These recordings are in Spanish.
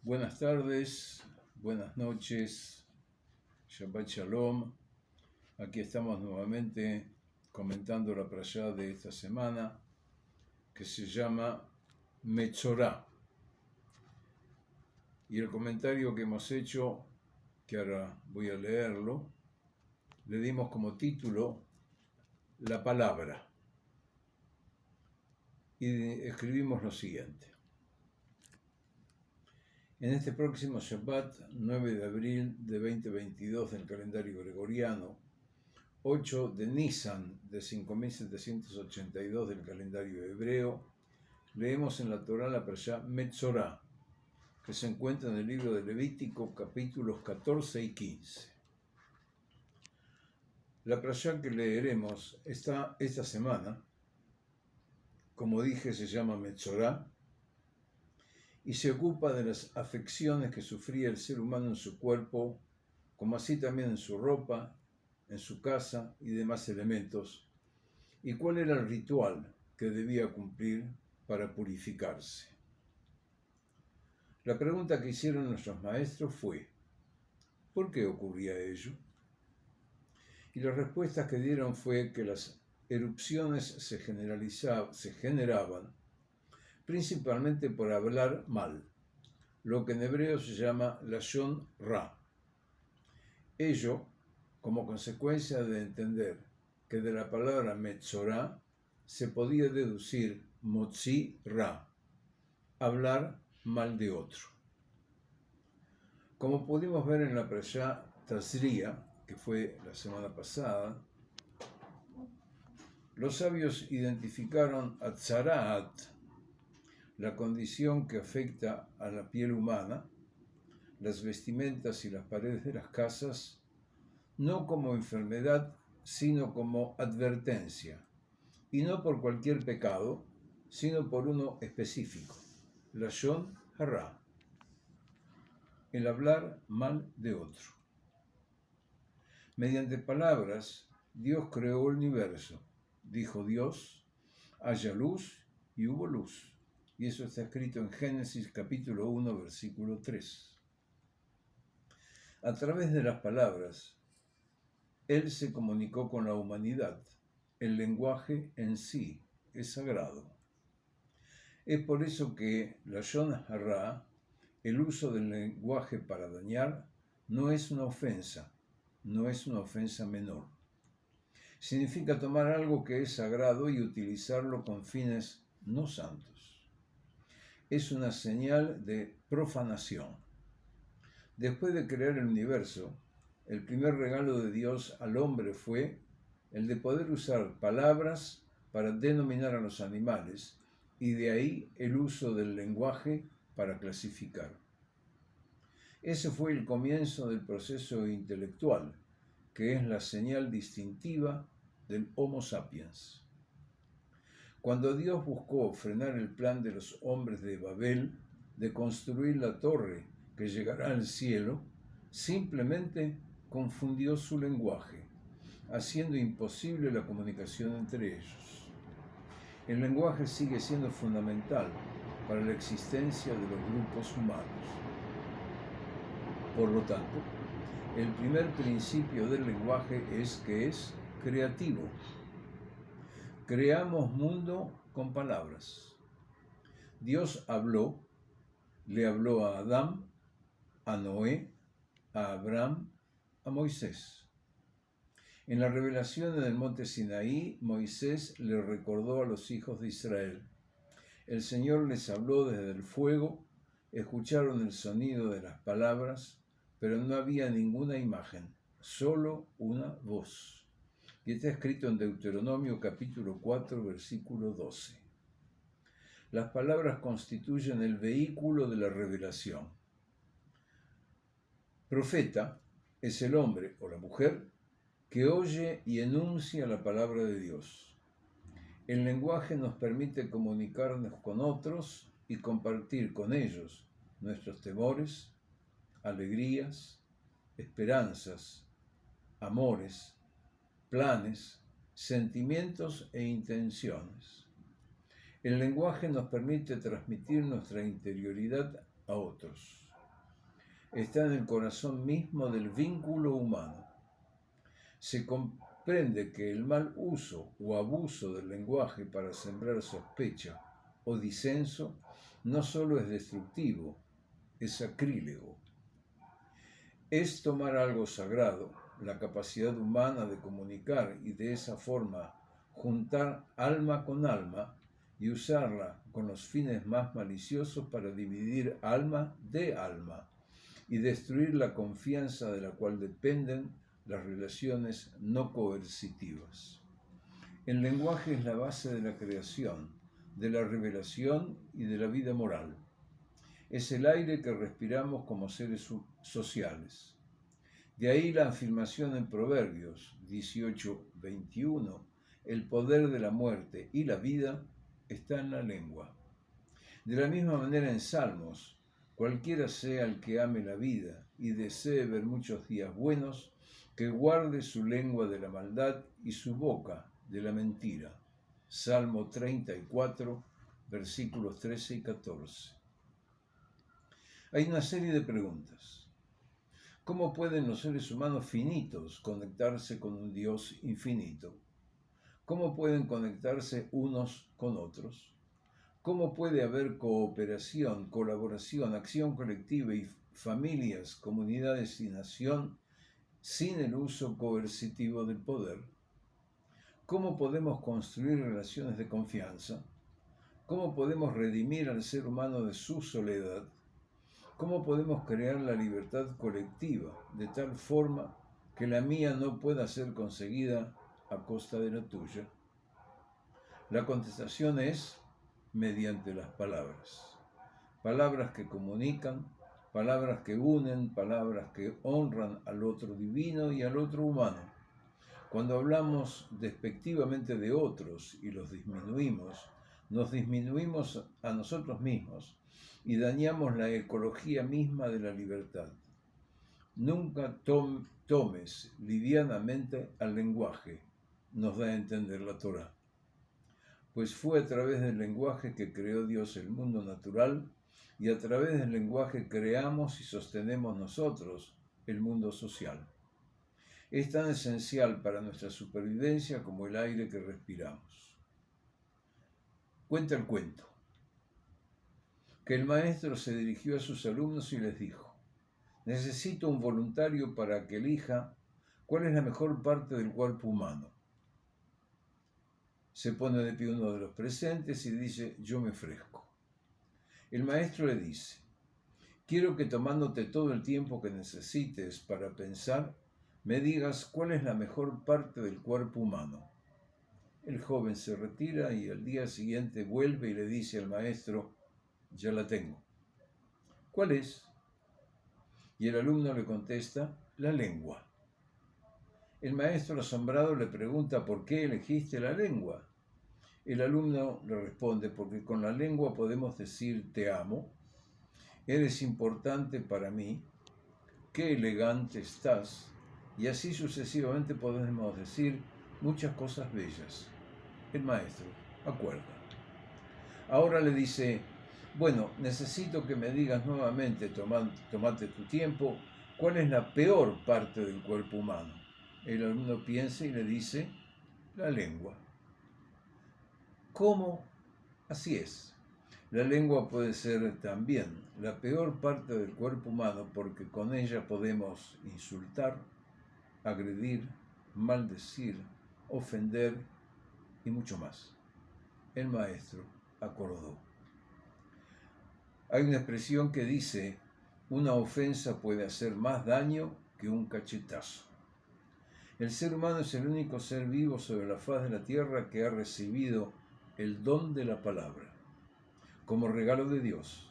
Buenas tardes, buenas noches, Shabbat Shalom. Aquí estamos nuevamente comentando la parashá de esta semana que se llama Metzorá. Y el comentario que hemos hecho, que ahora voy a leerlo, le dimos como título La palabra. Y escribimos lo siguiente. En este próximo Shabbat, 9 de abril de 2022 del calendario gregoriano, 8 de Nisan de 5782 del calendario hebreo, leemos en la Torá la parashá Metzorá, que se encuentra en el libro de Levítico, capítulos 14 y 15. La parashá que leeremos esta semana, como dije, se llama Metzorá, y se ocupa de las afecciones que sufría el ser humano en su cuerpo, como así también en su ropa, en su casa y demás elementos, y cuál era el ritual que debía cumplir para purificarse. La pregunta que hicieron nuestros maestros fue, ¿por qué ocurría ello? Y las respuestas que dieron fue que las erupciones se generaban principalmente por hablar mal, lo que en hebreo se llama Lashon Ra. Ello como consecuencia de entender que de la palabra Metzorá se podía deducir Motzi Ra, hablar mal de otro. Como pudimos ver en la parashá Tazria, que fue la semana pasada, los sabios identificaron a Tzaraat, la condición que afecta a la piel humana, las vestimentas y las paredes de las casas, no como enfermedad, sino como advertencia, y no por cualquier pecado, sino por uno específico, Lashon Hara, el hablar mal de otro. Mediante palabras, Dios creó el universo. Dijo Dios, haya luz, y hubo luz. Y eso está escrito en Génesis capítulo 1, versículo 3. A través de las palabras, Él se comunicó con la humanidad. El lenguaje en sí es sagrado. Es por eso que Lashon Hara, el uso del lenguaje para dañar, no es una ofensa menor. Significa tomar algo que es sagrado y utilizarlo con fines no santos. Es una señal de profanación. Después de crear el universo, el primer regalo de Dios al hombre fue el de poder usar palabras para denominar a los animales, y de ahí el uso del lenguaje para clasificar. Ese fue el comienzo del proceso intelectual, que es la señal distintiva del Homo sapiens. Cuando Dios buscó frenar el plan de los hombres de Babel de construir la torre que llegará al cielo, simplemente confundió su lenguaje, haciendo imposible la comunicación entre ellos. El lenguaje sigue siendo fundamental para la existencia de los grupos humanos. Por lo tanto, el primer principio del lenguaje es que es creativo. Creamos mundo con palabras. Dios habló, le habló a Adán, a Noé, a Abraham, a Moisés. En la revelación en el monte Sinaí, Moisés le recordó a los hijos de Israel. El Señor les habló desde el fuego, escucharon el sonido de las palabras, pero no había ninguna imagen, solo una voz. Y está escrito en Deuteronomio capítulo 4, versículo 12. Las palabras constituyen el vehículo de la revelación. Profeta es el hombre o la mujer que oye y enuncia la palabra de Dios. El lenguaje nos permite comunicarnos con otros y compartir con ellos nuestros temores, alegrías, esperanzas, amores, planes, sentimientos e intenciones. El lenguaje nos permite transmitir nuestra interioridad a otros. está en el corazón mismo del vínculo humano. Se comprende que el mal uso o abuso del lenguaje para sembrar sospecha o disenso no solo es destructivo, es sacrílego. Es tomar algo sagrado, la capacidad humana de comunicar y de esa forma juntar alma con alma y usarla con los fines más maliciosos para dividir alma de alma y destruir la confianza de la cual dependen las relaciones no coercitivas. El lenguaje es la base de la creación, de la revelación y de la vida moral. Es el aire que respiramos como seres sociales. De ahí la afirmación en Proverbios 18:21, el poder de la muerte y la vida está en la lengua. De la misma manera en Salmos, cualquiera sea el que ame la vida y desee ver muchos días buenos, que guarde su lengua de la maldad y su boca de la mentira. Salmo 34, versículos 13 y 14. Hay una serie de preguntas. ¿Cómo pueden los seres humanos finitos conectarse con un Dios infinito? ¿Cómo pueden conectarse unos con otros? ¿Cómo puede haber cooperación, colaboración, acción colectiva y familias, comunidades y nación sin el uso coercitivo del poder? ¿Cómo podemos construir relaciones de confianza? ¿Cómo podemos redimir al ser humano de su soledad? ¿Cómo podemos crear la libertad colectiva de tal forma que la mía no pueda ser conseguida a costa de la tuya? La contestación es mediante las palabras. Palabras que comunican, palabras que unen, palabras que honran al otro divino y al otro humano. Cuando hablamos despectivamente de otros y los disminuimos, nos disminuimos a nosotros mismos y dañamos la ecología misma de la libertad. Nunca tomes livianamente al lenguaje, nos da a entender la Torá. Pues fue a través del lenguaje que creó Dios el mundo natural y a través del lenguaje creamos y sostenemos nosotros el mundo social. Es tan esencial para nuestra supervivencia como el aire que respiramos. Cuenta el cuento que el maestro se dirigió a sus alumnos y les dijo: necesito un voluntario para que elija cuál es la mejor parte del cuerpo humano. Se pone de pie uno de los presentes y dice: yo me ofrezco. El maestro le dice: quiero que tomándote todo el tiempo que necesites para pensar, me digas cuál es la mejor parte del cuerpo humano. El joven se retira y al día siguiente vuelve y le dice al maestro: ya la tengo. ¿Cuál es? Y el alumno le contesta: la lengua. El maestro asombrado le pregunta: ¿por qué elegiste la lengua? El alumno le responde: porque con la lengua podemos decir te amo, eres importante para mí, qué elegante estás, y así sucesivamente podemos decir muchas cosas bellas. El maestro acuerda. Ahora le dice: bueno, necesito que me digas nuevamente, tomate tu tiempo, ¿cuál es la peor parte del cuerpo humano? El alumno piensa y le dice: la lengua. ¿Cómo? Así es. La lengua puede ser también la peor parte del cuerpo humano porque con ella podemos insultar, agredir, maldecir, ofender y mucho más. El maestro acordó. Hay una expresión que dice: una ofensa puede hacer más daño que un cachetazo. El ser humano es el único ser vivo sobre la faz de la tierra que ha recibido el don de la palabra como regalo de Dios.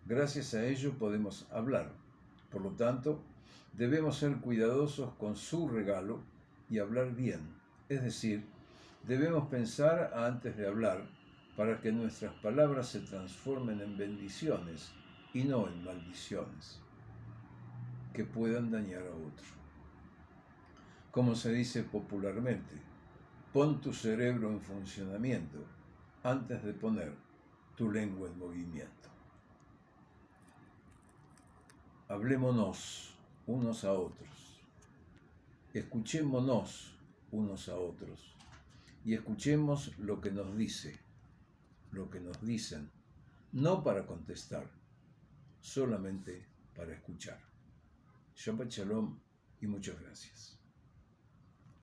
Gracias a ello podemos hablar. Por lo tanto, debemos ser cuidadosos con su regalo y hablar bien. Es decir, debemos pensar antes de hablar para que nuestras palabras se transformen en bendiciones y no en maldiciones que puedan dañar a otro. Como se dice popularmente, pon tu cerebro en funcionamiento antes de poner tu lengua en movimiento. hablémonos unos a otros, escuchémonos unos a otros y escuchemos lo que nos dice, lo que nos dicen, no para contestar, solamente para escuchar. Shabbat Shalom y muchas gracias.